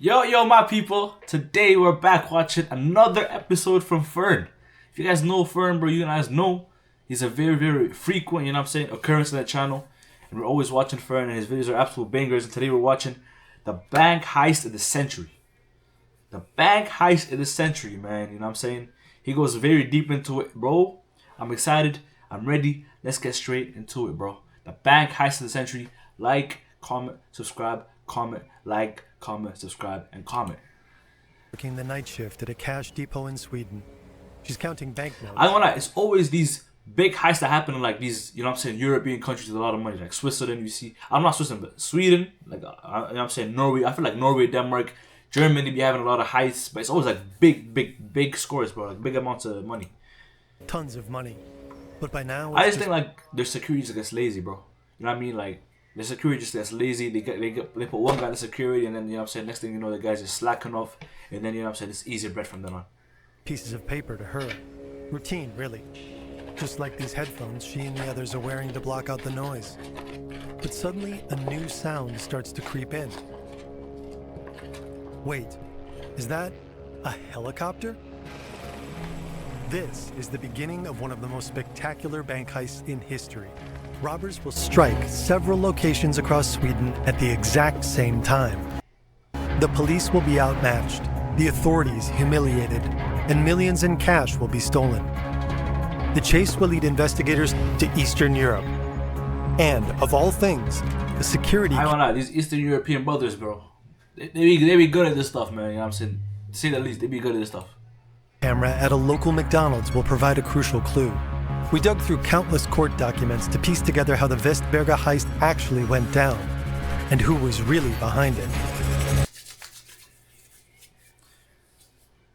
Yo, my people. Today we're back watching another episode from Fern. If you guys know Fern, bro, you guys know he's a very frequent, occurrence on the channel. And we're always watching Fern, and his videos are absolute bangers. And today we're watching the bank heist of the century. The bank heist of the century, man. You know what I'm saying? He goes very deep into it, bro. I'm excited. I'm ready. Let's get straight into it, bro. The bank heist of the century. Like, comment, subscribe, comment, like, comment, subscribe, and comment. Working the night shift at a cash depot in Sweden. She's counting banknotes. I don't wanna lie, it's always these big heists that happen in like these, European countries with a lot of money, like Switzerland. You see, I'm not Switzerland, but Sweden, Norway. I feel like Norway, Denmark, Germany be having a lot of heists, but it's always like big scores, bro, like big amounts of money. Tons of money, but by now I just think like their security just gets lazy, bro. You know what I mean? Like the security just gets lazy. They put one guy in security, and then next thing you know, the guy's just slacking off, and then it's easy bread from then on. Pieces of paper to her. Routine, really. Just like these headphones she and the others are wearing to block out the noise. But suddenly, a new sound starts to creep in. Wait, is that a helicopter? This is the beginning of one of the most spectacular bank heists in history. Robbers will strike several locations across Sweden at the exact same time. The police will be outmatched, the authorities humiliated, and millions in cash will be stolen. The chase will lead investigators to Eastern Europe. And, of all things, the security... I don't know, these Eastern European brothers, bro. They be good at this stuff, man, you know what I'm saying? To say the least, they be good at this stuff. Camera at a local McDonald's will provide a crucial clue. We dug through countless court documents to piece together how the Vestberga heist actually went down, and who was really behind it.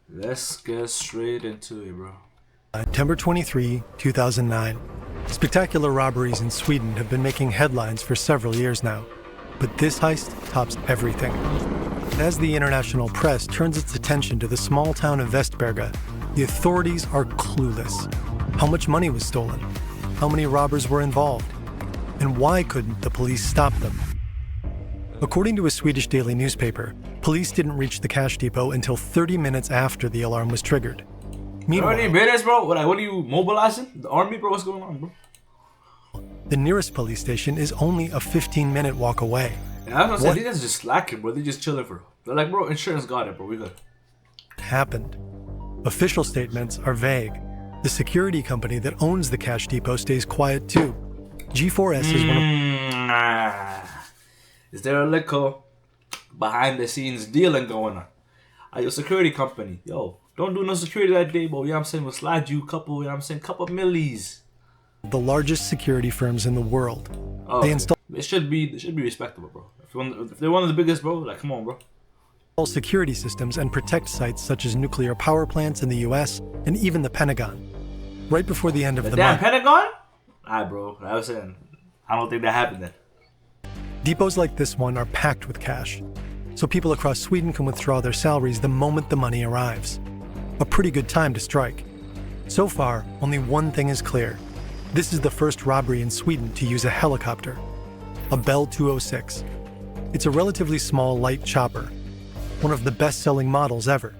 Let's get straight into it, bro. September 23, 2009. Spectacular robberies in Sweden have been making headlines for several years now, but this heist tops everything. As the international press turns its attention to the small town of Vestberga, the authorities are clueless. How much money was stolen? How many robbers were involved? And why couldn't the police stop them? According to a Swedish daily newspaper, police didn't reach the cash depot until 30 minutes after the alarm was triggered. Meanwhile, 30 minutes, bro? What are you mobilizing? The army, bro? What's going on, bro? the nearest police station is only a 15-minute walk away. Yeah, I was gonna say, these guys are just slacking, bro. They're just chilling for. They're like, bro, insurance got it, bro. We good. Happened. Official statements are vague. The security company that owns the cash depot stays quiet too. G4S is one of... Is there a little behind the scenes dealing going on? Are your security company? Yo, don't do no security that day, bro. You know what I'm saying? We'll slide you a couple, couple millies. the largest security firms in the world. Oh, They okay. install It should be respectable, bro. If they're one of the biggest, bro, like come on, bro. security systems and protect sites such as nuclear power plants in the US and even the Pentagon. Right before the end of the Damn month, Pentagon? Alright, bro. I was saying, I don't think that happened then. depots like this one are packed with cash, so people across Sweden can withdraw their salaries the moment the money arrives. A pretty good time to strike. So far, only one thing is clear. This is the first robbery in Sweden to use a helicopter, a Bell 206. It's a relatively small light chopper, one of the best-selling models ever.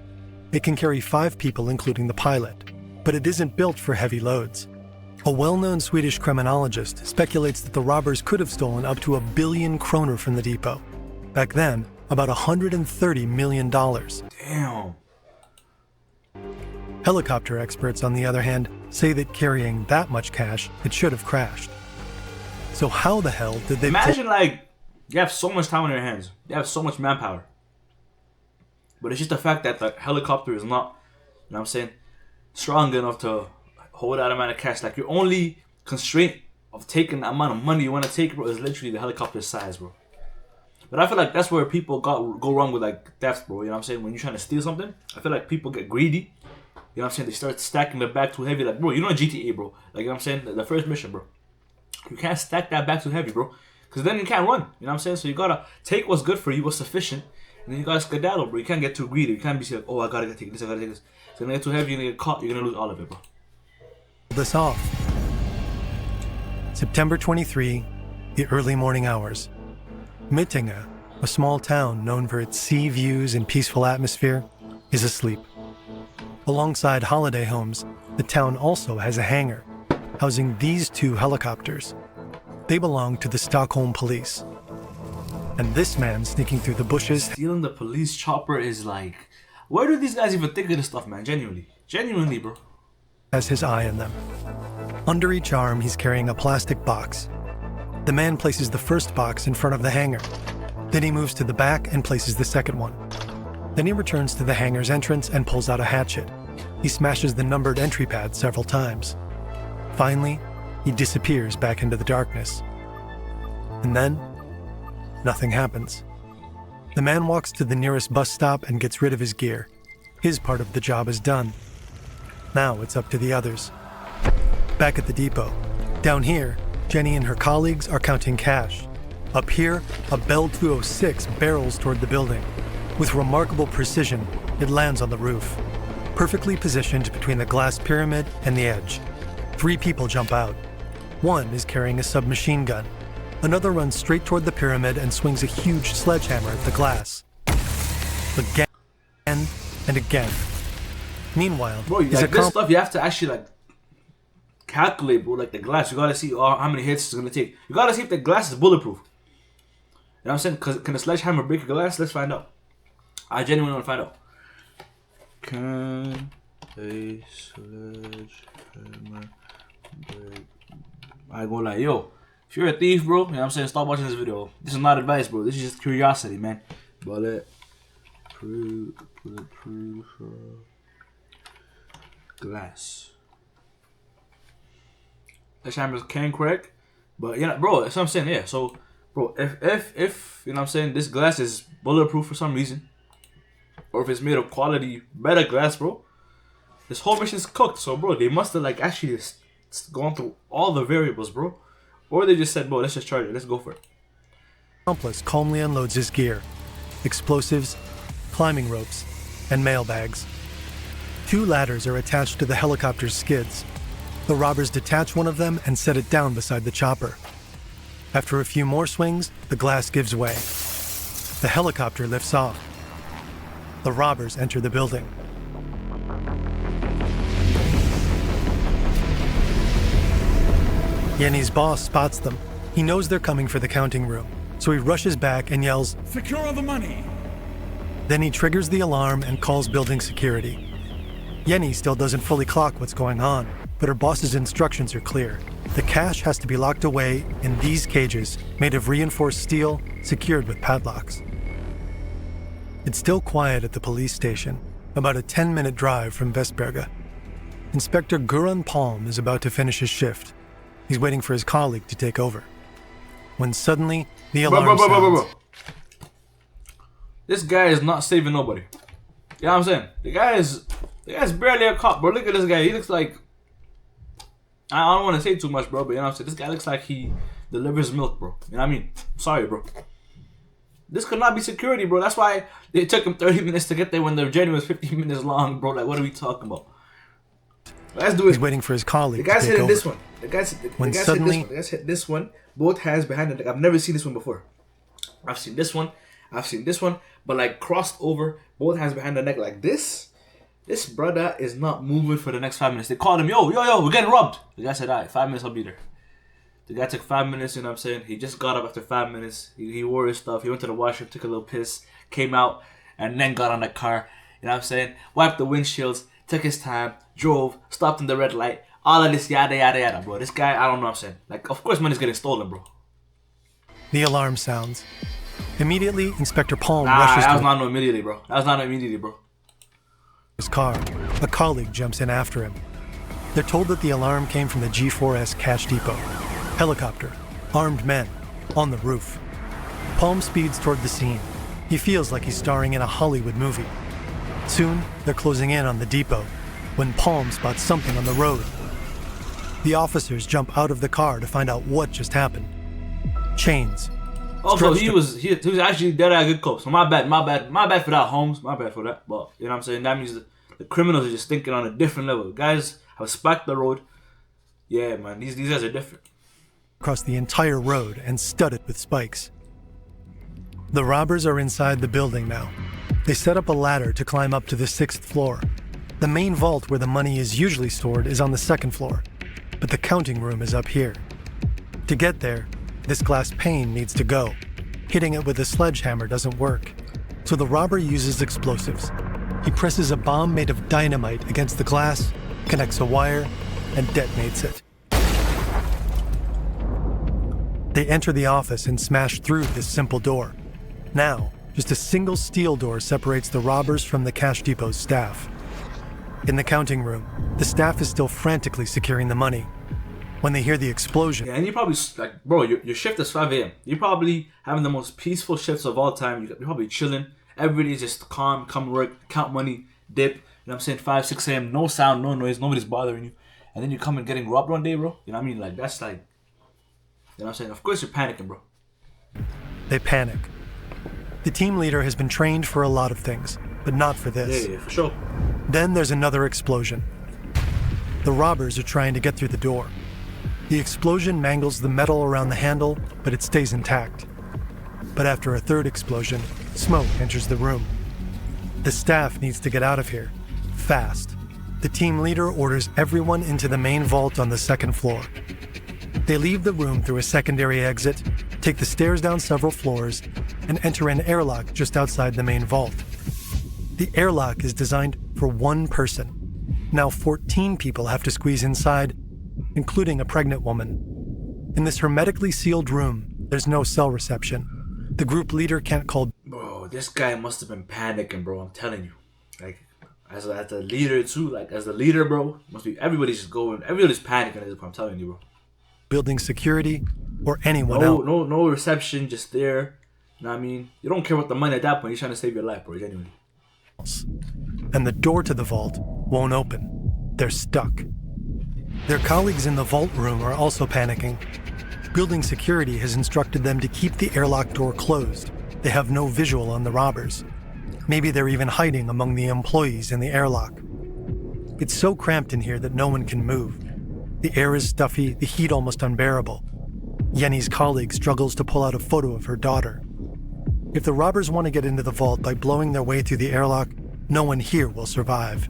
It can carry 5 people, including the pilot, but it isn't built for heavy loads. A well-known Swedish criminologist speculates that the robbers could have stolen up to 1 billion kroner from the depot. Back then, about $130 million. Damn. Helicopter experts, on the other hand, say that carrying that much cash, it should have crashed. So how the hell did they... Imagine like you have so much time on your hands. You have so much manpower. But it's just the fact that the helicopter is not, you know what I'm saying, strong enough to hold that amount of cash. Like your only constraint of taking the amount of money you want to take, bro, is literally the helicopter size, bro. But I feel like that's where people go wrong with like theft, bro. You know what I'm saying? When you're trying to steal something, I feel like people get greedy. You know what I'm saying? They start stacking the bag too heavy. Like, bro, you know GTA, bro. Like, you know what I'm saying? The first mission, bro. You can't stack that bag too heavy, bro. Because then you can't run. You know what I'm saying? So you gotta take what's good for you, what's sufficient. And then you gotta skedaddle, bro. You can't get too greedy. You can't be like, oh, I gotta take this, I gotta take this. So when you get too heavy, you're gonna get caught. You're gonna lose all of it, bro. this off? September 23, the early morning hours. Mittinga, a small town known for its sea views and peaceful atmosphere, is asleep. Alongside holiday homes, the town also has a hangar, housing these two helicopters. They belong to the Stockholm police. And this man sneaking through the bushes, Stealing the police chopper is like... Where do these guys even think of this stuff, man? Genuinely. Genuinely, bro. has his eye on them. Under each arm, he's carrying a plastic box. The man places the first box in front of the hangar. Then he moves to the back and places the second one. Then he returns to the hangar's entrance and pulls out a hatchet. He smashes the numbered entry pad several times. Finally, he disappears back into the darkness. And then, nothing happens. The man walks to the nearest bus stop and gets rid of his gear. His part of the job is done. Now it's up to the others. Back at the depot. Down here, Jenny and her colleagues are counting cash. Up here, a Bell 206 barrels toward the building. With remarkable precision, it lands on the roof, perfectly positioned between the glass pyramid and the edge. 3 people jump out. One is carrying a submachine gun. Another runs straight toward the pyramid and swings a huge sledgehammer at the glass. Again and again. Meanwhile, bro, like this stuff you have to actually like calculate, bro. Like the glass, you gotta see how many hits it's gonna take. You gotta see if the glass is bulletproof. You know what I'm saying? Cause can a sledgehammer break a glass? Let's find out. I genuinely want to find out. Can a sledgehammer break? I go like, yo, if you're a thief, bro, you know what I'm saying? Stop watching this video. This is not advice, bro. This is just curiosity, man. Bulletproof glass. Sledgehammers can crack, but you know, bro, that's what I'm saying. Yeah, so, bro, if you know what I'm saying, this glass is bulletproof for some reason, or if it's made of quality better glass, bro, this whole mission's cooked. So, bro, they must have like actually gone through all the variables, bro, or they just said, bro, let's just charge it, let's go for it. Accomplice calmly unloads his gear: explosives, climbing ropes, and mail bags. 2 ladders are attached to the helicopter's skids. The robbers detach one of them and set it down beside the chopper. After a few more swings, the glass gives way. The helicopter lifts off. The robbers enter the building. Yenny's boss spots them. He knows they're coming for the counting room, so he rushes back and yells, "Secure the money!" Then he triggers the alarm and calls building security. Yenny still doesn't fully clock what's going on, but her boss's instructions are clear. The cash has to be locked away in these cages made of reinforced steel, secured with padlocks. It's still quiet at the police station, about a 10-minute drive from Vestberga. Inspector Göran Palm is about to finish his shift. He's waiting for his colleague to take over. When suddenly, the alarm sounds. This guy is not saving nobody. You know what I'm saying? The guy is barely a cop, bro. Look at this guy. He looks like... I don't want to say too much, bro, but you know what I'm saying? This guy looks like he delivers milk, bro. You know what I mean? Sorry, bro. This could not be security, bro. That's why it took him 30 minutes to get there when the journey was 15 minutes long, bro. Like, what are we talking about? Let's do it. He's waiting for his colleague the guy's to take hitting over. this one. The guy's hit this one. Both hands behind the neck. I've never seen this one before. I've seen this one. But like crossed over, both hands behind the neck like this. This brother is not moving for the next 5 minutes. They called him, yo, we're getting robbed. The guy said, all right, 5 minutes, I'll be there. The guy took 5 minutes, you know what I'm saying? He just got up after 5 minutes. He wore his stuff. He went to the washroom, took a little piss, came out, and then got on the car. You know what I'm saying? Wiped the windshields, took his time, drove, stopped in the red light. All of this, yada, yada, yada, bro. This guy, I don't know what I'm saying. Like, of course money's getting stolen, bro. The alarm sounds. Immediately, Inspector Palm rushes that to was not no immediately, bro. His car. A colleague jumps in after him. They're told that the alarm came from the G4S cash depot. Helicopter. Armed men. On the roof. Palm speeds toward the scene. He feels like he's starring in a Hollywood movie. Soon, they're closing in on the depot, when Palm spots something on the road. The officers jump out of the car to find out what just happened. Chains. Also, he was actually dead at a good cop. So my bad for that, Holmes. My bad for that. But you know what I'm saying? That means the criminals are just thinking on a different level. Guys have spiked the road. Yeah, man, these guys are different. Across the entire road and studded with spikes. The robbers are inside the building now. They set up a ladder to climb up to the 6th floor. The main vault where the money is usually stored is on the 2nd floor, but the counting room is up here. To get there, this glass pane needs to go. Hitting it with a sledgehammer doesn't work, so the robber uses explosives. He presses a bomb made of dynamite against the glass, connects a wire, and detonates it. They enter the office and smash through this simple door. Now, just a single steel door separates the robbers from the cash depot's staff. In the counting room, the staff is still frantically securing the money. When they hear the explosion... Yeah, and you probably, like, bro, your shift is 5 a.m. You're probably having the most peaceful shifts of all time. You're probably chilling. Everybody's just calm, come to work, count money, dip. You know what I'm saying? 5, 6 a.m., no sound, no noise, nobody's bothering you. And then you come and getting robbed one day, bro. You know what I mean? Like, that's like... You know what I'm saying? Of course you're panicking, bro. They panic. The team leader has been trained for a lot of things, but not for this. Yeah, for sure. Then there's another explosion. The robbers are trying to get through the door. The explosion mangles the metal around the handle, but it stays intact. But after a third explosion, smoke enters the room. The staff needs to get out of here, fast. The team leader orders everyone into the main vault on the 2nd floor. They leave the room through a secondary exit, take the stairs down several floors, and enter an airlock just outside the main vault. The airlock is designed for one person. Now 14 people have to squeeze inside, including a pregnant woman. In this hermetically sealed room, there's no cell reception. The group leader can't call... Bro, this guy must have been panicking, bro. I'm telling you. Like, as the leader, too. Like, as the leader, bro, must be... Everybody's panicking at this point. I'm telling you, bro. Building security or anyone else. No reception, just there. You know what I mean? You don't care about the money at that point. You're trying to save your life, bro, genuinely. And the door to the vault won't open. They're stuck. Their colleagues in the vault room are also panicking. Building security has instructed them to keep the airlock door closed. They have no visual on the robbers. Maybe they're even hiding among the employees in the airlock. It's so cramped in here that no one can move. The air is stuffy, the heat almost unbearable. Yenny's colleague struggles to pull out a photo of her daughter. If the robbers want to get into the vault by blowing their way through the airlock, no one here will survive.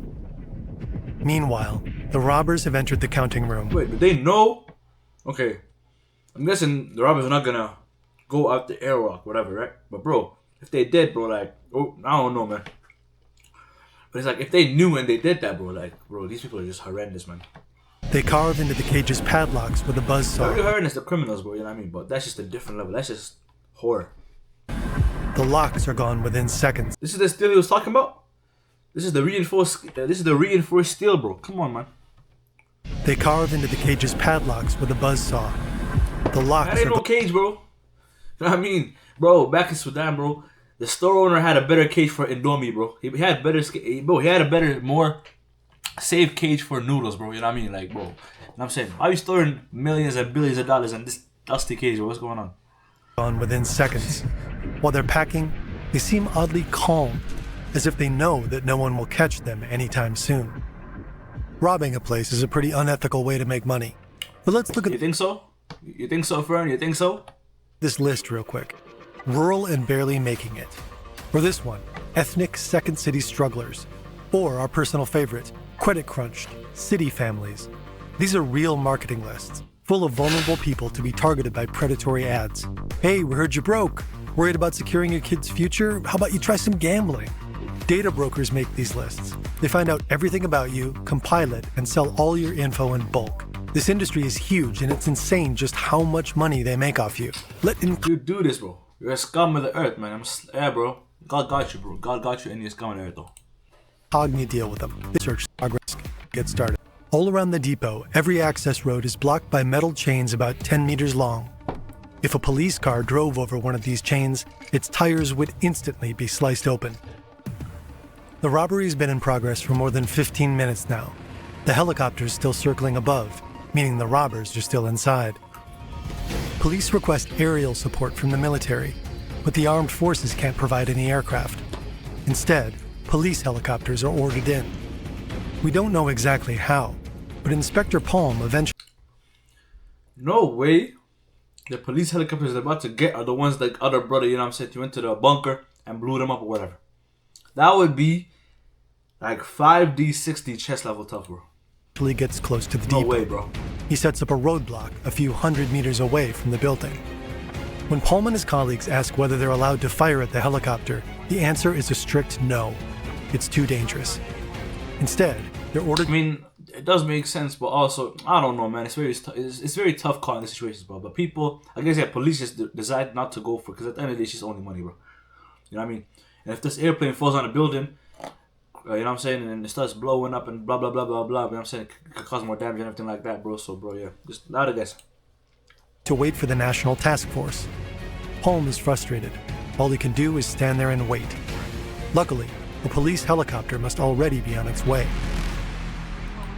Meanwhile, the robbers have entered the counting room. Wait, but they know? Okay. I'm guessing the robbers are not gonna go out the airlock, whatever, right? But bro, if they did, bro, like, oh, I don't know, man. But it's like, if they knew and they did that, bro, like, bro, these people are just horrendous, man. They carve into the cage's padlocks with a buzzsaw. They're horrendous, the criminals, bro, you know what I mean? But that's just a different level. That's just horror. The locks are gone within seconds. This is the steel he was talking about? This is the reinforced steel, bro. Come on, man. They carve into the cage's padlocks with a buzzsaw. The locks That ain't no cage, bro. You know what I mean? Bro, back in Sudan, bro, the store owner had a better cage for Indomie, bro. He had a better, more safe cage for noodles, bro. You know what I mean? Like, bro. You know what I'm saying? Why are you storing millions and billions of dollars in this dusty cage, bro? What's going on? Gone within seconds. While they're packing, they seem oddly calm, as if they know that no one will catch them anytime soon. Robbing a place is a pretty unethical way to make money. But let's look at... You think so? You think so, Fern? You think so? This list real quick. Rural and barely making it. Or this one, ethnic second city strugglers. Or our personal favorite, credit crunched, city families. These are real marketing lists, full of vulnerable people to be targeted by predatory ads. Hey, we heard you broke. Worried about securing your kid's future? How about you try some gambling? Data brokers make these lists. They find out everything about you, compile it, and sell all your info in bulk. This industry is huge, and it's insane just how much money they make off you. You do this, bro. You're a scum of the earth, man. Yeah, bro. God got you, bro. God got you, and you're a scum of the earth, though. Cogni deal with them. The search progress gets started. All around the depot, every access road is blocked by metal chains about 10 meters long. If a police car drove over one of these chains, its tires would instantly be sliced open. The robbery's been in progress for more than 15 minutes now. The helicopter's still circling above, meaning the robbers are still inside. Police request aerial support from the military, but the armed forces can't provide any aircraft. Instead, police helicopters are ordered in. We don't know exactly how, but Inspector Palm eventually... No way. The police helicopters they're about to get are the ones like other brother, you know what I'm saying, he went to the bunker and blew them up or whatever. That would be like 5D, 6D chest level tough, bro. He gets close to the No depot. way, bro. He sets up a roadblock a few hundred meters away from the building. When Paul and his colleagues ask whether they're allowed to fire at the helicopter, the answer is a strict no. It's too dangerous. Instead, they're ordered. I mean, it does make sense, but also, I don't know, man. It's very tough calling the situations, bro. But people, I guess, yeah, police just decide not to go for it because at the end of the day, it's just only money, bro. You know what I mean? And if this airplane falls on a building, you know what I'm saying, and it starts blowing up and blah, blah, blah, blah, blah, you know what I'm saying? It could cause more damage and everything like that, bro. So, bro, yeah, just louder, guys. To wait for the National Task Force. Holm is frustrated. All he can do is stand there and wait. Luckily, a police helicopter must already be on its way.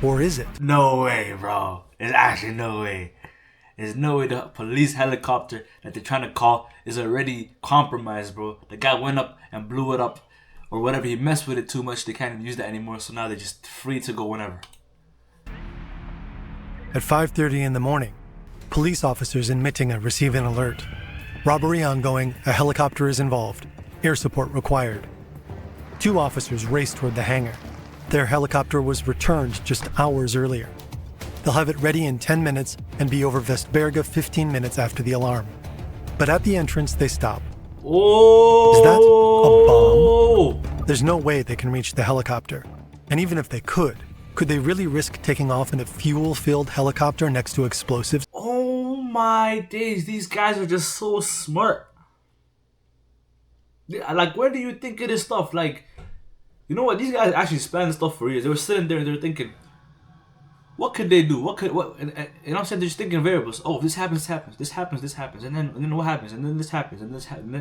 Or is it? No way, bro. There's actually no way. There's no way the police helicopter that they're trying to call is already compromised, bro. The guy went up and blew it up. Or whatever, he messed with it too much, they can't even use that anymore, so now they're just free to go whenever. At 5:30 in the morning, police officers in Mittinga receive an alert. Robbery ongoing, a helicopter is involved. Air support required. 2 officers race toward the hangar. Their helicopter was returned just hours earlier. They'll have it ready in 10 minutes and be over Vestberga 15 minutes after the alarm. But at the entrance, they stop. Oh! Is that a bomb? There's no way they can reach the helicopter. And even if they could they really risk taking off in a fuel-filled helicopter next to explosives? Oh my days, these guys are just so smart. Like, where do you think of this stuff? Like, you know what? These guys actually planned stuff for years. They were sitting there and they were thinking, what could they do? And you know what I'm saying? They're just thinking variables. Oh, this happens, this happens, and then what happens? And then this happens, and then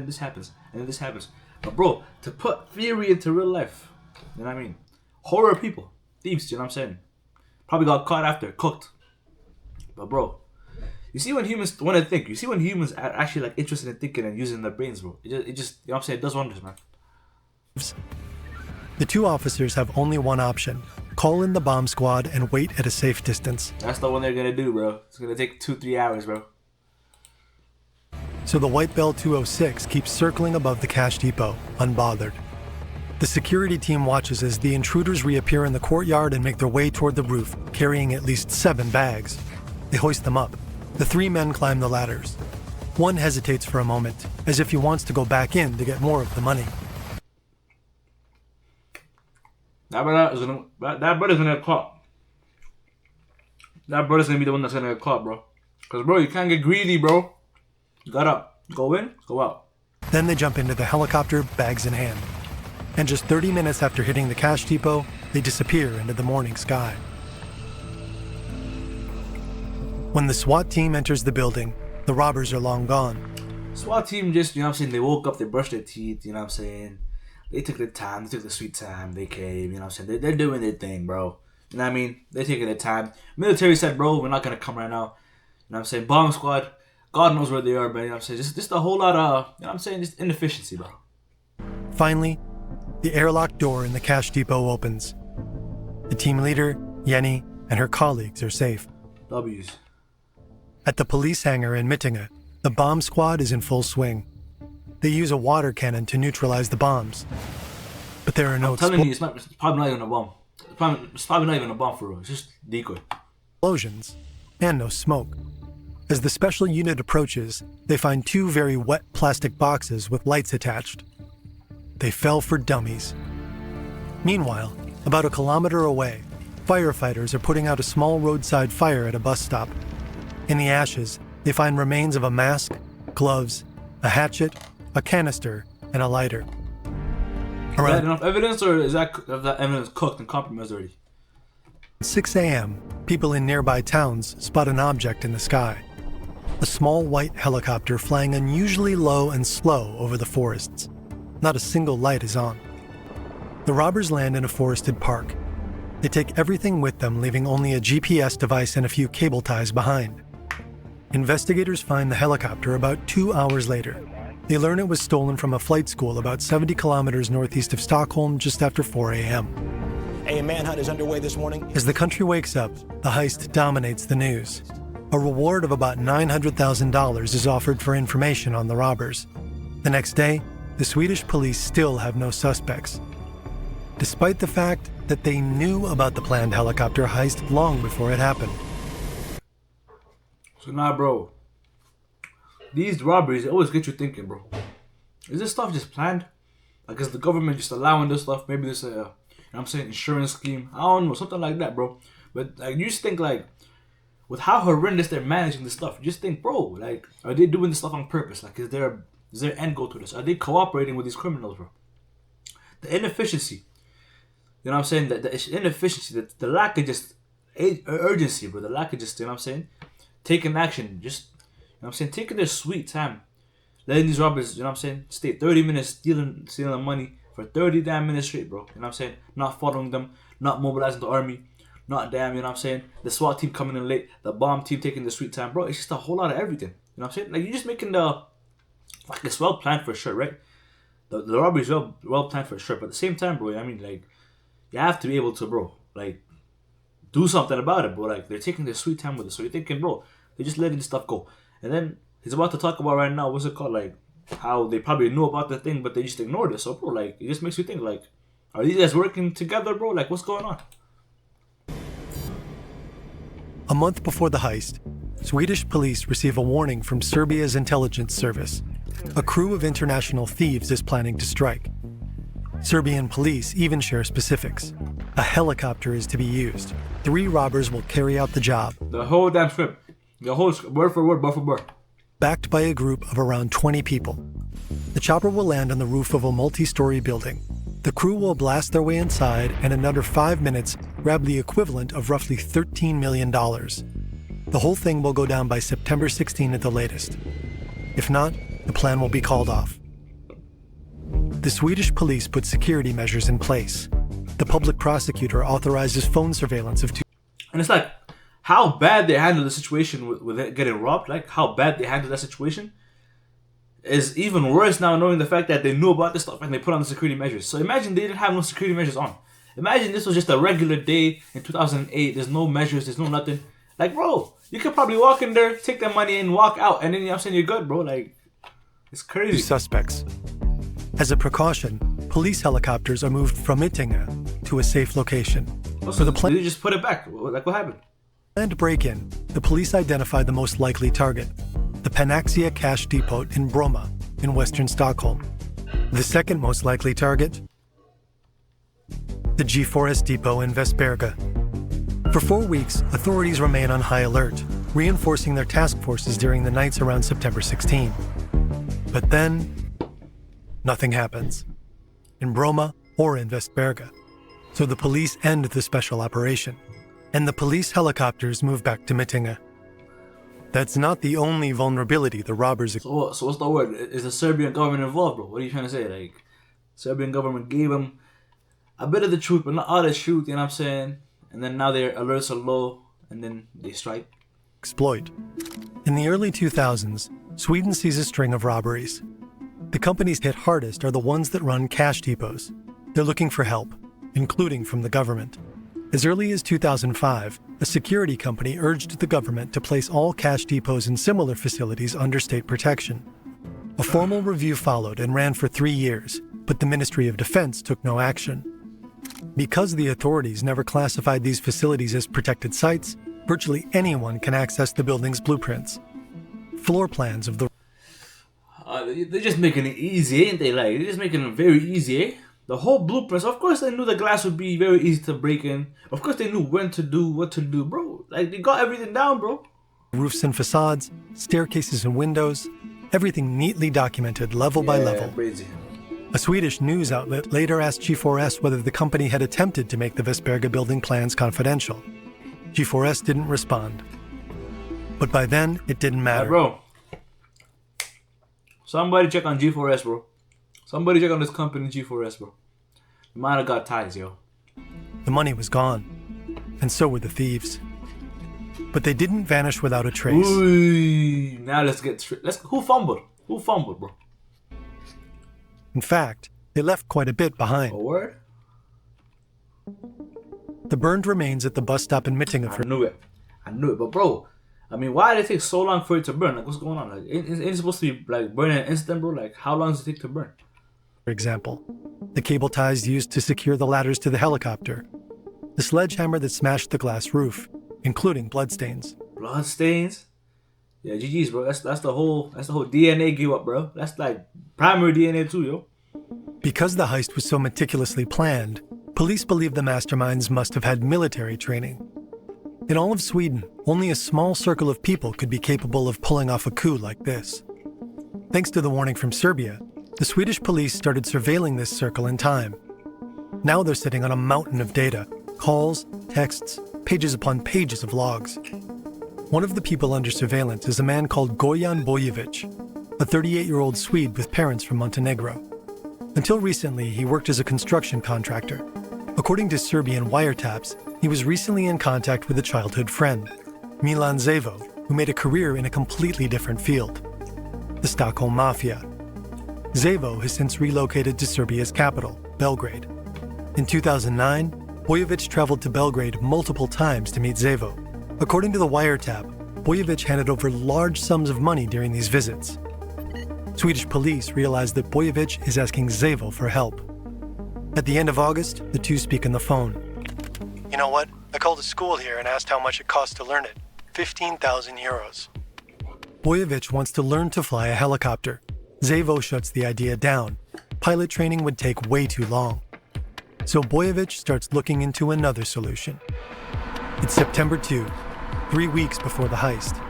this happens, and then this happens. But bro, to put theory into real life, you know what I mean? Horror people, thieves, you know what I'm saying? Probably got caught after, cooked. But bro, you see when humans want to think, you see when humans are actually like interested in thinking and using their brains, bro. It just you know what I'm saying? It does wonders, man. The 2 officers have only one option. Call in the bomb squad and wait at a safe distance. That's the one they're gonna do, bro. It's gonna take 2-3 hours, bro. So the White Bell 206 keeps circling above the cash depot, unbothered. The security team watches as the intruders reappear in the courtyard and make their way toward the roof, carrying at least 7 bags. They hoist them up. The 3 men climb the ladders. One hesitates for a moment, as if he wants to go back in to get more of the money. That brother's gonna get caught. That brother's gonna be the one that's gonna get caught, bro. Cause bro, you can't get greedy, bro. You gotta go in, go out. Then they jump into the helicopter, bags in hand. And just 30 minutes after hitting the cash depot, they disappear into the morning sky. When the SWAT team enters the building, the robbers are long gone. SWAT team just, you know what I'm saying, they woke up, they brushed their teeth, you know what I'm saying. They took their time, they took the sweet time, they came, you know what I'm saying. They're doing their thing, bro. You know what I mean? They're taking their time. Military said, bro, we're not gonna come right now. You know what I'm saying? Bomb squad, God knows where they are, but you know what I'm saying? Just a whole lot of, you know what I'm saying, just inefficiency, bro. Finally, the airlock door in the cash depot opens. The team leader, Jenny, and her colleagues are safe. W's. At the police hangar in Mittinga, the bomb squad is in full swing. They use a water cannon to neutralize the bombs. But there are no I'm telling you, it's probably not even a bomb. It's probably not even a bomb for real. It's just decoy. Explosions and no smoke. As the special unit approaches, they find 2 very wet plastic boxes with lights attached. They fell for dummies. Meanwhile, about a kilometer away, firefighters are putting out a small roadside fire at a bus stop. In the ashes, they find remains of a mask, gloves, a hatchet, a canister, and a lighter. Is that enough evidence, or is that evidence cooked and compromised already? At 6 a.m., people in nearby towns spot an object in the sky. A small white helicopter flying unusually low and slow over the forests. Not a single light is on. The robbers land in a forested park. They take everything with them, leaving only a GPS device and a few cable ties behind. Investigators find the helicopter about 2 hours later. They learn it was stolen from a flight school about 70 kilometers northeast of Stockholm just after 4 a.m. A manhunt is underway this morning. As the country wakes up, the heist dominates the news. A reward of about $900,000 is offered for information on the robbers. The next day, the Swedish police still have no suspects, despite the fact that they knew about the planned helicopter heist long before it happened. So now, bro, these robberies they always get you thinking, bro. Is this stuff just planned? Like, is the government just allowing this stuff? Maybe this, I'm saying, insurance scheme. I don't know, something like that, bro. But like, you just think like, with how horrendous they're managing this stuff, you just think, bro, like, are they doing this stuff on purpose? Like, is there end goal to this? Are they cooperating with these criminals, bro? The inefficiency, you know what I'm saying? The inefficiency, the lack of just urgency, bro. The lack of just, you know what I'm saying? Taking action, just, you know what I'm saying? Taking their sweet time. Letting these robbers, you know what I'm saying, stay 30 minutes stealing money for 30 damn minutes straight, bro. You know what I'm saying? Not following them, not mobilizing the army, not damn, you know what I'm saying? The SWAT team coming in late, the bomb team taking the sweet time, bro. It's just a whole lot of everything. You know what I'm saying? Like, you're just making like, it's well planned for sure, right? The robbery is well planned for sure. But at the same time, bro, I mean, like, you have to be able to, bro, like, do something about it, bro. Like, they're taking their sweet time with it. So you're thinking, bro, they're just letting this stuff go. And then he's about to talk about right now, what's it called? Like, how they probably knew about the thing, but they just ignored it. So, bro, like, it just makes you think, like, are these guys working together, bro? Like, what's going on? A month before the heist, Swedish police receive a warning from Serbia's intelligence service. A crew of international thieves is planning to strike. Serbian police even share specifics. A helicopter is to be used. 3 robbers will carry out the job. The whole damn script. The whole word for word, Backed by a group of around 20 people. The chopper will land on the roof of a multi-story building. The crew will blast their way inside and in under 5 minutes grab the equivalent of roughly $13 million. The whole thing will go down by September 16 at the latest. If not, the plan will be called off. The Swedish police put security measures in place. The public prosecutor authorizes phone surveillance of 2. And it's like, how bad they handle the situation with it getting robbed, like how bad they handle that situation is even worse now, knowing the fact that they knew about this stuff and they put on the security measures. So imagine they didn't have no security measures on. Imagine this was just a regular day in 2008. There's no measures, there's no nothing. Like, bro, you could probably walk in there, take that money and walk out, and then, you know what I'm saying, you're good, bro. Like, it's crazy. Suspects. As a precaution, police helicopters are moved from Ittinga to a safe location. So they just put it back. Like, what happened? Planned break-in, the police identified the most likely target, the Panaxia Cash Depot in Bromma, in western Stockholm. The second most likely target, the G4S Depot in Västberga. For 4 weeks, authorities remain on high alert, reinforcing their task forces during the nights around September 16. But then, nothing happens, in Bromma or in Västberga. So the police end the special operation, and the police helicopters move back to Mittinga. That's not the only vulnerability the robbers... So what's the word? Is the Serbian government involved, bro? What are you trying to say? Like, Serbian government gave them a bit of the truth, but not all the truth, you know what I'm saying? And then now their alerts are low, and then they strike. Exploit. In the early 2000s, Sweden sees a string of robberies. The companies hit hardest are the ones that run cash depots. They're looking for help, including from the government. As early as 2005, a security company urged the government to place all cash depots and similar facilities under state protection. A formal review followed and ran for 3 years, but the Ministry of Defense took no action. Because the authorities never classified these facilities as protected sites, virtually anyone can access the building's blueprints. Floor plans of the... They're just making it easy, ain't they? Like, they're just making it very easy, eh? The whole blueprints, of course they knew the glass would be very easy to break in. Of course they knew when to do, what to do, bro. Like, they got everything down, bro. Roofs and facades, staircases and windows, everything neatly documented level by level. Crazy. A Swedish news outlet later asked G4S whether the company had attempted to make the Västberga building plans confidential. G4S didn't respond. But by then, it didn't matter. Bro, somebody check on G4S, bro. Somebody check on this company, G4S, bro. You might have got ties, yo. The money was gone, and so were the thieves. But they didn't vanish without a trace. Ooh, now let's get straight. Who fumbled? Who fumbled, bro? In fact, they left quite a bit behind. A word? The burned remains at the bus stop in Mittinga. I knew it. But bro, I mean, why did it take so long for it to burn? Like, what's going on? Like, ain't it supposed to be like burning an instant, bro? Like, how long does it take to burn? For example, the cable ties used to secure the ladders to the helicopter, the sledgehammer that smashed the glass roof, including bloodstains. Bloodstains? Yeah, GG's, bro. That's the whole DNA give up, bro. That's like primary DNA too, yo. Because the heist was so meticulously planned, police believe the masterminds must have had military training. In all of Sweden, only a small circle of people could be capable of pulling off a coup like this. Thanks to the warning from Serbia, the Swedish police started surveilling this circle in time. Now they're sitting on a mountain of data, calls, texts, pages upon pages of logs. One of the people under surveillance is a man called Goran Bojovic, a 38-year-old Swede with parents from Montenegro. Until recently, he worked as a construction contractor. According to Serbian wiretaps, he was recently in contact with a childhood friend, Milan Zevo, who made a career in a completely different field, the Stockholm Mafia. Zevo has since relocated to Serbia's capital, Belgrade. In 2009, Bojovic traveled to Belgrade multiple times to meet Zevo. According to the wiretap, Bojovic handed over large sums of money during these visits. Swedish police realized that Bojovic is asking Zevo for help. At the end of August, the two speak on the phone. You know what? I called a school here and asked how much it costs to learn it. 15,000 euros. Bojovic wants to learn to fly a helicopter. Zevo shuts the idea down. Pilot training would take way too long. So Bojovic starts looking into another solution. It's September 2, 3 weeks before the heist.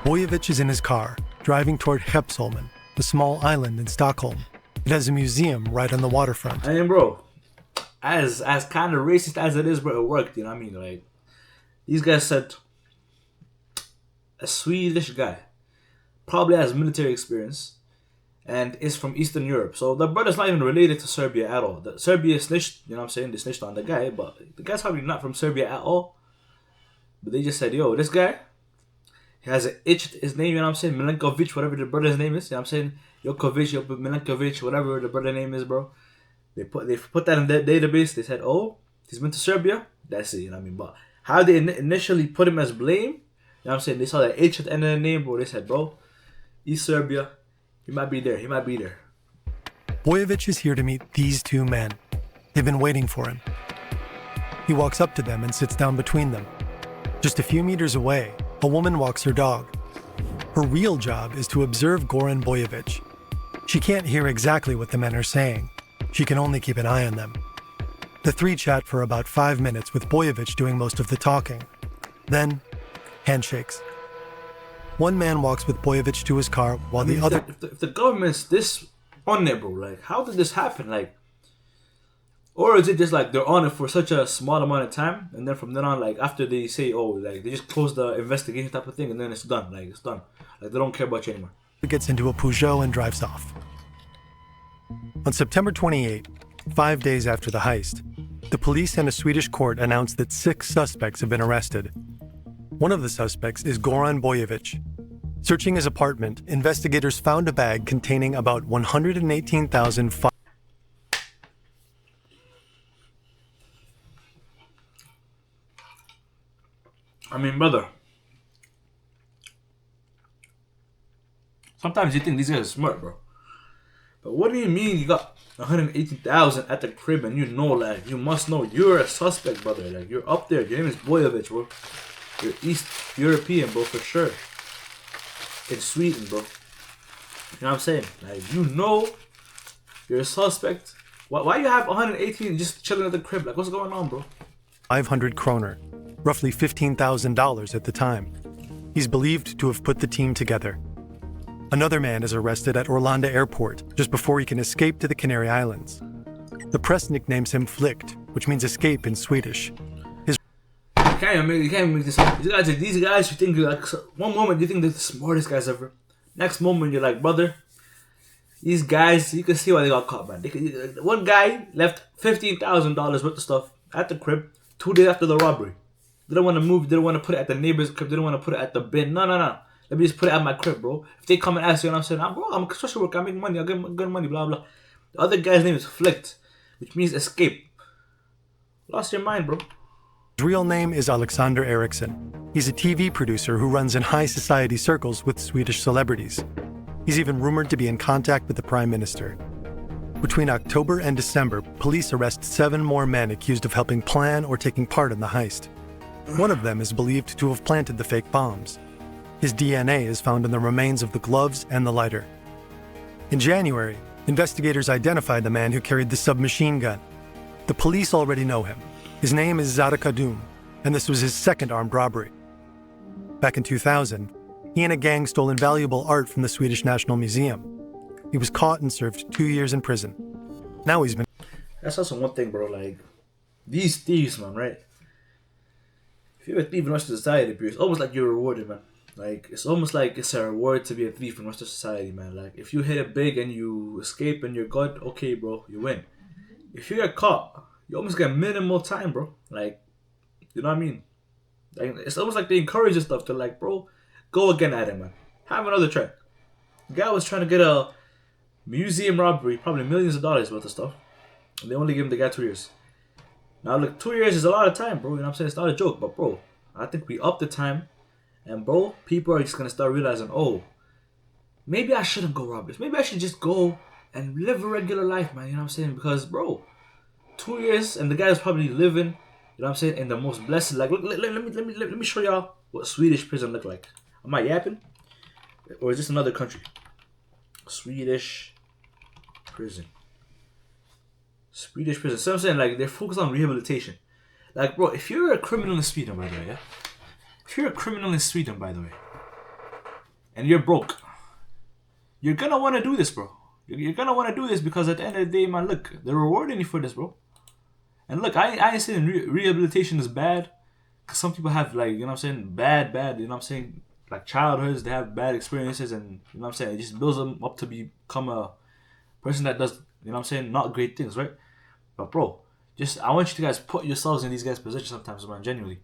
Bojovic is in his car, driving toward Hepsholmen, the small island in Stockholm. It has a museum right on the waterfront. I mean, bro, as kind of racist as it is, bro, it worked, you know what I mean? Like, these guys said a Swedish guy, probably has military experience, and is from Eastern Europe. So the brother's not even related to Serbia at all. Serbia snitched, you know what I'm saying? They snitched on the guy, but the guy's probably not from Serbia at all. But they just said, yo, this guy, he has an itch, his name, you know what I'm saying? Milenkovic, whatever the brother's name is, you know what I'm saying? Jokovic, Milenkovic, whatever the brother name is, bro. They put that in their database. They said, oh, he's been to Serbia. That's it, you know what I mean? But how they initially put him as blame, you know what I'm saying? They saw that H at the end of the name, bro. They said, bro, East Serbia. He might be there. He might be there. Bojovic is here to meet these two men. They've been waiting for him. He walks up to them and sits down between them. Just a few meters away, a woman walks her dog. Her real job is to observe Goran Bojovic. She can't hear exactly what the men are saying. She can only keep an eye on them. The three chat for about 5 minutes with Bojovic doing most of the talking. Then, handshakes. One man walks with Bojovic to his car while the other... If the government's this on it, bro, like, how did this happen? Like, or is it just like they're on it for such a small amount of time, and then from then on, like, after they say, oh, like, they just close the investigation type of thing, and then it's done. Like, it's done. Like, they don't care about you anymore. Gets into a Peugeot and drives off. On September 28, 5 days after the heist, the police and a Swedish court announced that 6 suspects have been arrested. One of the suspects is Goran Bojovic. Searching his apartment, investigators found a bag containing about 118,000. I mean, brother, sometimes you think these guys are smart, bro. But what do you mean you got 118,000 at the crib and you know, like, you must know you're a suspect, brother. Like, you're up there. Your name is Bojovic, bro. You're East European, bro, for sure. In Sweden, bro. You know what I'm saying? Like, you know you're a suspect. Why you have 118 just chilling at the crib? Like, what's going on, bro? 500 kroner, roughly $15,000 at the time. He's believed to have put the team together. Another man is arrested at Arlanda Airport just before he can escape to the Canary Islands. The press nicknames him Flykt, which means escape in Swedish. You can't even make this up. These guys, you think you're like, one moment you think they're the smartest guys ever. Next moment you're like, brother, these guys, you can see why they got caught, man. One guy left $15,000 worth of stuff at the crib 2 days after the robbery. Didn't want to move, didn't want to put it at the neighbor's crib, didn't want to put it at the bin. No. Let me just put it at my crib, bro. If they come and ask you, and I'm saying, bro, I'm a construction worker, I make money, I get good money, blah, blah. The other guy's name is Flykt, which means escape. Lost your mind, bro. His real name is Alexander Eriksson. He's a TV producer who runs in high society circles with Swedish celebrities. He's even rumored to be in contact with the Prime Minister. Between October and December, police arrest 7 more men accused of helping plan or taking part in the heist. One of them is believed to have planted the fake bombs. His DNA is found in the remains of the gloves and the lighter. In January, investigators identified the man who carried the submachine gun. The police already know him. His name is Zara Kadum, and this was his second armed robbery. Back in 2000, he and a gang stole invaluable art from the Swedish National Museum. He was caught and served 2 years in prison. Now he's been... That's also one thing, bro. Like, these thieves, man, right? If you're a thief in Western society, bro, it's almost like you're rewarded, man. Like, it's almost like it's a reward to be a thief in Western society, man. Like, if you hit it big and you escape and you're good, okay, bro, you win. If you get caught, you almost get minimal time, bro. Like, you know what I mean? Like, it's almost like they encourage this stuff to, like, bro, go again at it, man. Have another try. The guy was trying to get a museum robbery, probably millions of dollars worth of stuff. And they only give him the guy 2 years. Now, look, 2 years is a lot of time, bro. You know what I'm saying? It's not a joke, but, bro, I think we up the time. And, bro, people are just going to start realizing, oh, maybe I shouldn't go rob this. Maybe I should just go and live a regular life, man. You know what I'm saying? Because, bro, 2 years, and the guy is probably living, you know what I'm saying, in the most blessed, like, look, let me show y'all what Swedish prison look like. Am I yapping? Or is this another country? Swedish prison. Swedish prison. So I'm saying, like, they're focused on rehabilitation. Like, bro, if you're a criminal in Sweden, by the way, yeah? If you're a criminal in Sweden, by the way, and you're broke, you're gonna want to do this, bro. You're gonna want to do this because at the end of the day, man, look, they're rewarding you for this, bro. And look, I ain't saying rehabilitation is bad. Because some people have, like, you know what I'm saying, bad, you know what I'm saying, like childhoods, they have bad experiences, and, you know what I'm saying, it just builds them up to become a person that does, you know what I'm saying, not great things, right? But, bro, I want you to guys put yourselves in these guys' positions sometimes, man, genuinely.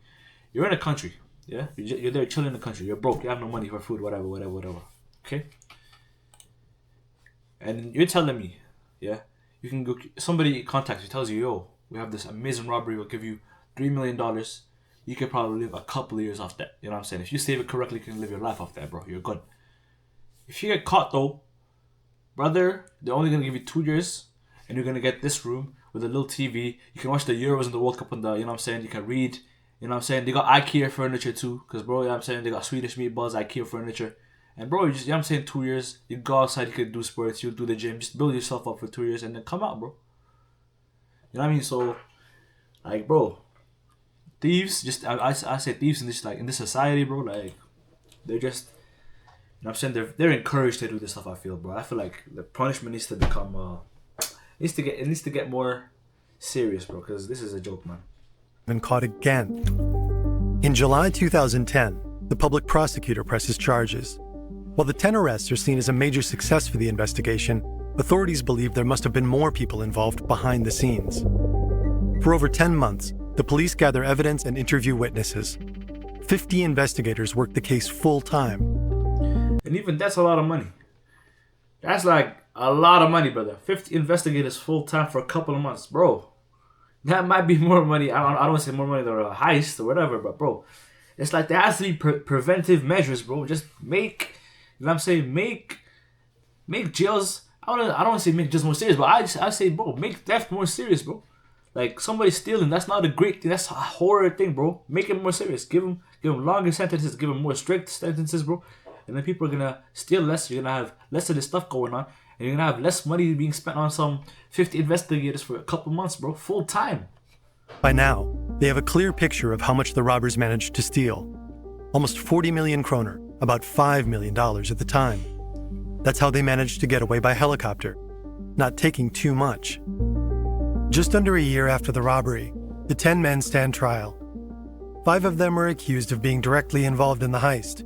You're in a country, yeah? You're there chilling in the country. You're broke. You have no money for food, whatever. Okay? And you're telling me, yeah, you can go, somebody contacts you, tells you, yo, we have this amazing robbery, we'll give you $3 million. You could probably live a couple of years off that. You know what I'm saying? If you save it correctly, you can live your life off that, bro. You're good. If you get caught, though, brother, they're only going to give you 2 years, and you're going to get this room with a little TV. You can watch the Euros and the World Cup on the, you know what I'm saying? You can read, you know what I'm saying? They got IKEA furniture, too, because, bro, you know what I'm saying? They got Swedish meatballs, IKEA furniture. And, bro, you know what I'm saying? 2 years, you go outside, you can do sports, you do the gym, just build yourself up for 2 years, and then come out, bro. You know what I mean? So, like, bro, thieves, just I say thieves in this, like, in this society, bro, like, they're just, you know what I'm saying, they're encouraged to do this stuff. I feel, bro. I feel like the punishment needs to become needs to get more serious, bro, because this is a joke, man. Been caught again. In July 2010, the public prosecutor presses charges. While the 10 arrests are seen as a major success for the investigation, authorities believe there must have been more people involved behind the scenes. For over 10 months, the police gather evidence and interview witnesses. 50 investigators work the case full-time. And even that's a lot of money. That's like a lot of money, brother. 50 investigators full-time for a couple of months. Bro, that might be more money. I don't want to say more money than a heist or whatever, but, bro, it's like there has to be preventive measures, bro. Just make, you know what I'm saying, make jails, I don't want to say make jails more serious, but I say, bro, make theft more serious, bro. Like, somebody stealing, that's not a great thing. That's a horror thing, bro. Make it more serious. Give them longer sentences. Give them more strict sentences, bro. And then people are going to steal less. You're going to have less of this stuff going on. And you're going to have less money being spent on some 50 investigators for a couple months, bro. Full time. By now, they have a clear picture of how much the robbers managed to steal. Almost 40 million kroner, about $5 million at the time. That's how they managed to get away by helicopter, not taking too much. Just under a year after the robbery, the 10 men stand trial. 5 of them are accused of being directly involved in the heist.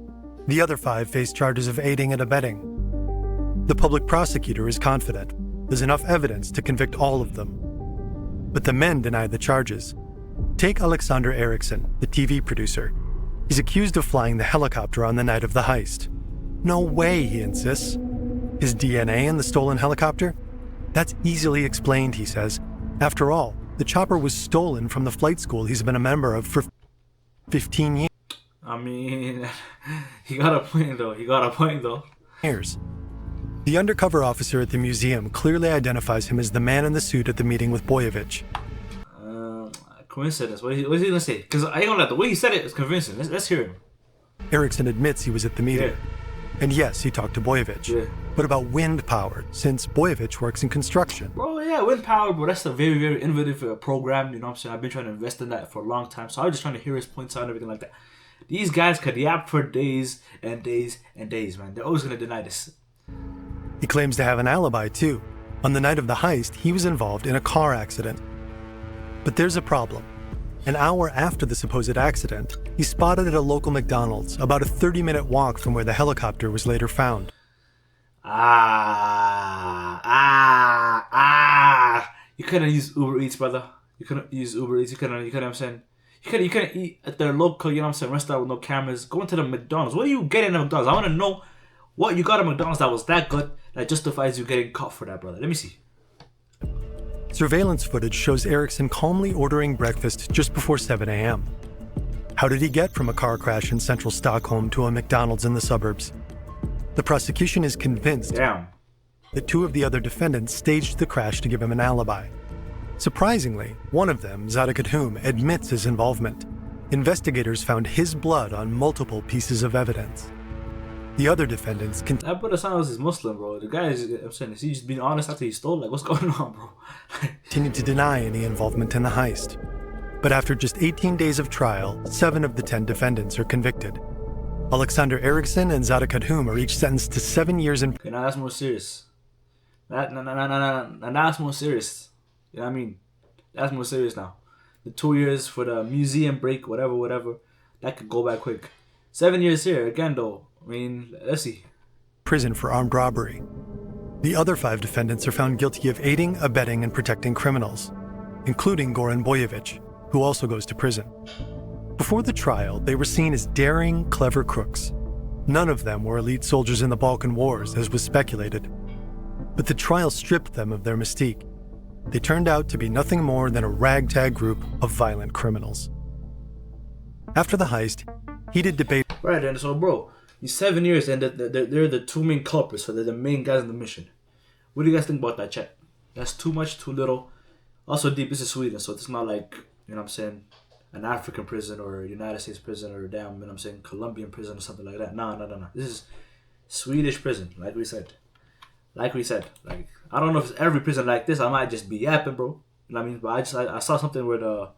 The other 5 face charges of aiding and abetting. The public prosecutor is confident there's enough evidence to convict all of them. But the men deny the charges. Take Alexander Eriksson, the TV producer. He's accused of flying the helicopter on the night of the heist. No way, he insists. His DNA in the stolen helicopter? That's easily explained, he says. After all, The chopper was stolen from the flight school he's been a member of for 15 years. I mean, he got a point though. The undercover officer at the museum clearly identifies him as the man in the suit at the meeting with Boyevich. Coincidence. What is he gonna say? Because I ain't gonna lie, the way he said it is convincing. Let's hear him. Erickson admits he was at the meeting. Yeah. And yes, he talked to Boyevich. Yeah. But about wind power, since Boyevich works in construction. Bro, yeah, wind power, bro. That's a very, very innovative program. You know what I'm saying? I've been trying to invest in that for a long time. So I was just trying to hear his points out and everything like that. These guys could yap for days and days and days, man. They're always gonna deny this. He claims to have an alibi, too. On the night of the heist, he was involved in a car accident. But there's a problem. An hour after the supposed accident, he's spotted at a local McDonald's, about a 30-minute walk from where the helicopter was later found. You couldn't use Uber Eats, brother. You couldn't use Uber Eats. You couldn't, I'm saying? You couldn't eat at their local, you know what I'm saying, restaurant with no cameras. Go into the McDonald's. What are you getting at McDonald's? I want to know what you got at McDonald's that was that good that justifies you getting caught for that, brother. Let me see. Surveillance footage shows Erickson calmly ordering breakfast just before 7 a.m. How did he get from a car crash in central Stockholm to a McDonald's in the suburbs? The prosecution is convinced that two of the other defendants staged the crash to give him an alibi. Surprisingly, one of them, Zadok Adhum, admits his involvement. Investigators found his blood on multiple pieces of evidence. The other defendants that brother sounds like Muslim, bro. The guy I'm saying, is he just being honest after he stole? Like, what's going on, bro? continued to deny any involvement in the heist. But after just 18 days of trial, 7 of the 10 defendants are convicted. Alexander Eriksson and Zadok Adhum are each sentenced to 7 years in... Okay, now that's more serious. Now that's more serious. You know what I mean? That's more serious now. The 2 years for the museum break, whatever, that could go back quick. 7 years here, again though. I mean, let's see. Prison for armed robbery. The other 5 defendants are found guilty of aiding, abetting, and protecting criminals, including Goran Boyevich, who also goes to prison. Before the trial, they were seen as daring, clever crooks. None of them were elite soldiers in the Balkan Wars, as was speculated. But the trial stripped them of their mystique. They turned out to be nothing more than a ragtag group of violent criminals. After the heist, heated debate... Right, and so, bro, these 7 years, and they're the 2 main culprits, so they're the main guys in the mission. What do you guys think about that, chat? That's too much, too little. Also, deep, this is Sweden, so it's not like, you know what I'm saying, an African prison or a United States prison or damn, you know what I'm saying, Colombian prison or something like that. No. This is Swedish prison, like we said. Like, I don't know if it's every prison like this. I might just be yapping, bro. You know what I mean? But I saw something where the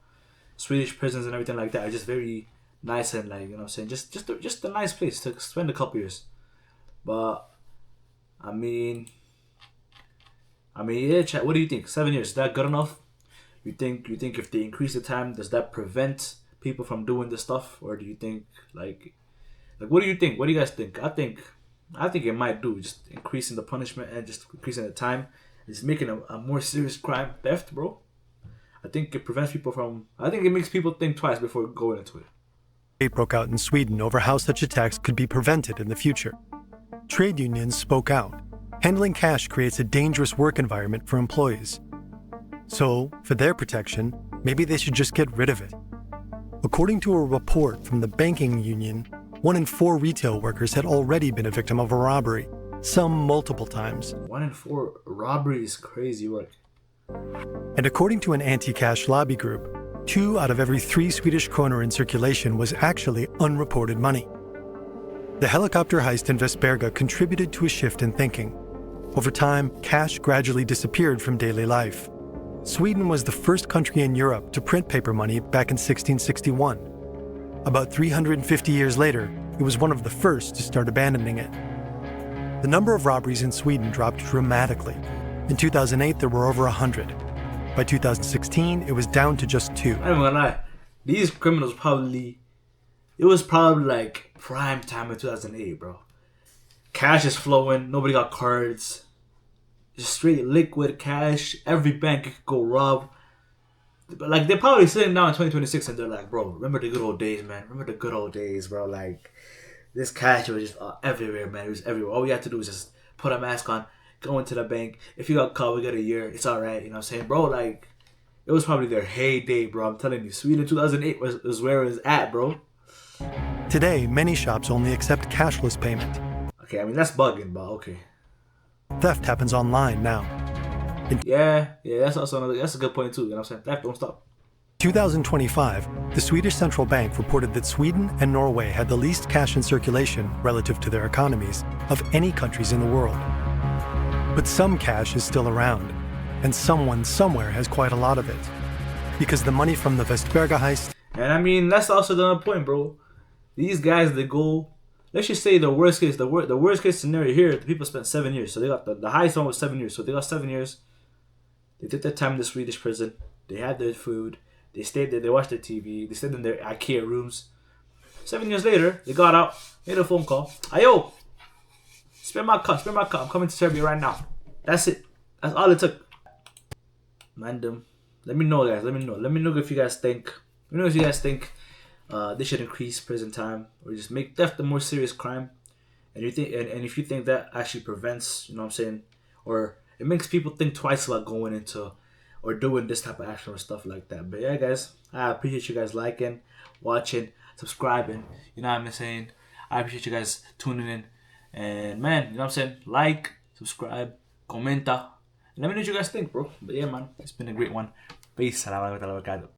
Swedish prisons and everything like that are just very nice and, like, you know what I'm saying, just a nice place to spend a couple years. But I mean, yeah, chat. What do you think? 7 years, is that good enough? You think if they increase the time, does that prevent people from doing this stuff, or do you think like what do you think? What do you guys think? I think it might do, just increasing the punishment and just increasing the time. It's making a more serious crime, theft, bro. I think it prevents people from. I think it makes people think twice before going into it. Debate broke out in Sweden over how such attacks could be prevented in the future. Trade unions spoke out. Handling cash creates a dangerous work environment for employees. So, for their protection, maybe they should just get rid of it. According to a report from the banking union, 1 in 4 retail workers had already been a victim of a robbery, some multiple times. 1 in 4 robbery is crazy work. And according to an anti-cash lobby group, 2 out of every 3 Swedish kronor in circulation was actually unreported money. The helicopter heist in Vesberga contributed to a shift in thinking. Over time, cash gradually disappeared from daily life. Sweden was the first country in Europe to print paper money back in 1661. About 350 years later, it was one of the first to start abandoning it. The number of robberies in Sweden dropped dramatically. In 2008, there were over 100. By 2016, it was down to just 2. I'm not gonna lie. These criminals it was probably like prime time in 2008, bro. Cash is flowing. Nobody got cards. Just straight liquid cash. Every bank could go rob. But like, they're probably sitting down in 2026 and they're like, bro, remember the good old days, man. Remember the good old days, bro. Like, this cash was just everywhere, man. It was everywhere. All we had to do was just put a mask on, go into the bank. If you got caught, we got a year. It's alright, you know what I'm saying? Bro, like, it was probably their heyday, bro. I'm telling you, Sweden 2008 was where it was at, bro. Today, many shops only accept cashless payment. Okay, I mean that's bugging, but okay. Theft happens online now. Yeah, that's also that's a good point too. You know what I'm saying? Theft don't stop. 2025, the Swedish central bank reported that Sweden and Norway had the least cash in circulation relative to their economies of any countries in the world. But some cash is still around, and someone somewhere has quite a lot of it. Because the money from the Vestberga heist... And I mean, that's also the point, bro. These guys, they go... Let's just say the worst case scenario here, the people spent 7 years. So they got the highest one was 7 years. So they got 7 years. They took their time in the Swedish prison. They had their food. They stayed there. They watched their TV. They stayed in their IKEA rooms. 7 years later, they got out, made a phone call. Ayo, spare my cut. I'm coming to Serbia right now. That's it. That's all it took. Random. Let me know, guys. Let me know if you guys think. Let me know if you guys think they should increase prison time or just make theft a more serious crime. And you think, and if you think that actually prevents, you know what I'm saying, or it makes people think twice about going into or doing this type of action or stuff like that. But yeah, guys, I appreciate you guys liking, watching, subscribing. You know what I'm saying? I appreciate you guys tuning in. And man, you know what I'm saying? Like, subscribe, comenta. Let me know what you guys think, bro. But yeah, man, it's been a great one. Peace. Salamat.